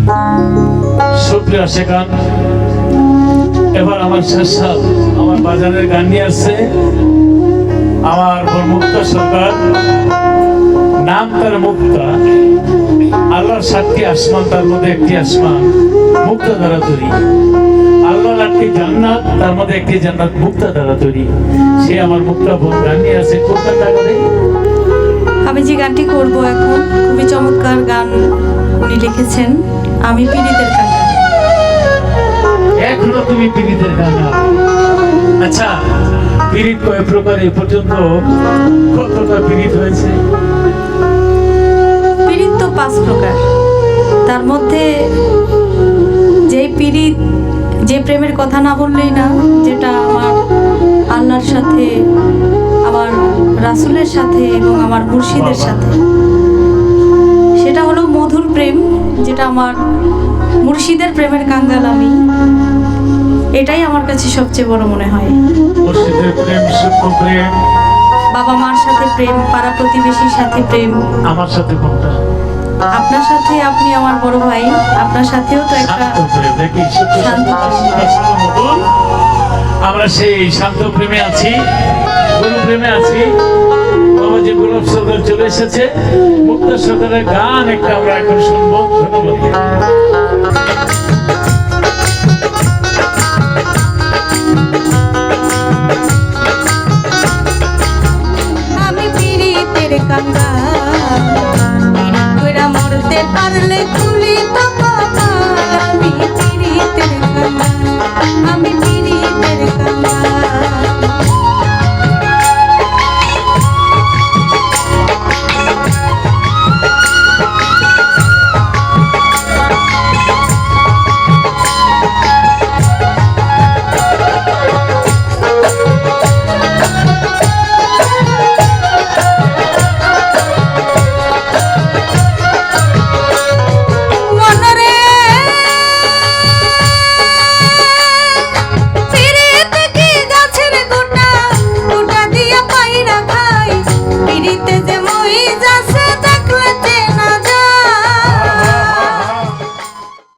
সুপ্রিয় শেখান, এবার আমার শেষাব আমার বাজারের গান নিয়ে আসছে আমার মুক্তা সরকার। নাম তার মুক্তা, আল্লাহর 7টি আসমান, তার মধ্যে একটি আসমান মুক্তা দ্বারা তৈরি। আল্লাহর 8টি জান্নাত, তার মধ্যে একটি জান্নাত মুক্তা দ্বারা তৈরি। সে আমার মুক্তা বোন গান নিয়ে আসে। কোনটা টাকা দেয়? আমি যে গানটি করব এখন খুবই চমৎকার গান উনি লিখেছেন। আমি পীড়িতের গান। এখনো তুমি পীড়িতের গান গাও। আচ্ছা, পীড়িত কয় প্রকার? এ পর্যন্ত কত প্রকার পীড়িত হয়েছে? পীড়িত তো 5 প্রকার। তার মধ্যে যেই পীড়িত, যে প্রেমের কথা না বললেই না, যেটা আমার আল্লাহর সাথে, আমার রাসূলের সাথে এবং আমার মুর্শিদের সাথে, সেটা হলো মধুর প্রেম, যেটা আমার মুর্শিদের প্রেমের কাঙ্গাল আমি। এটাই আমার কাছে সবচেয়ে বড় মনে হয়। মুর্শিদের প্রেম, সূক্ষ্ম প্রেম, বাবা মার সাথে প্রেম, পাড়া প্রতিবেশীর সাথে প্রেম। আমার সাথে কোনটা? আপনার সাথে, আপনি আমার বড় ভাই, আপনার সাথেও তো একটা শান্ত প্রেম। দেখি শান্ত প্রেম। আমরা সেই শান্ত প্রেমে আছি, গুরু প্রেমে আছি। বাবাজি গোলাপ সরকার চলে এসেছে। মুক্তা সরকারের গান একটা আমরা এখন শুনবো। ধন্যবাদ।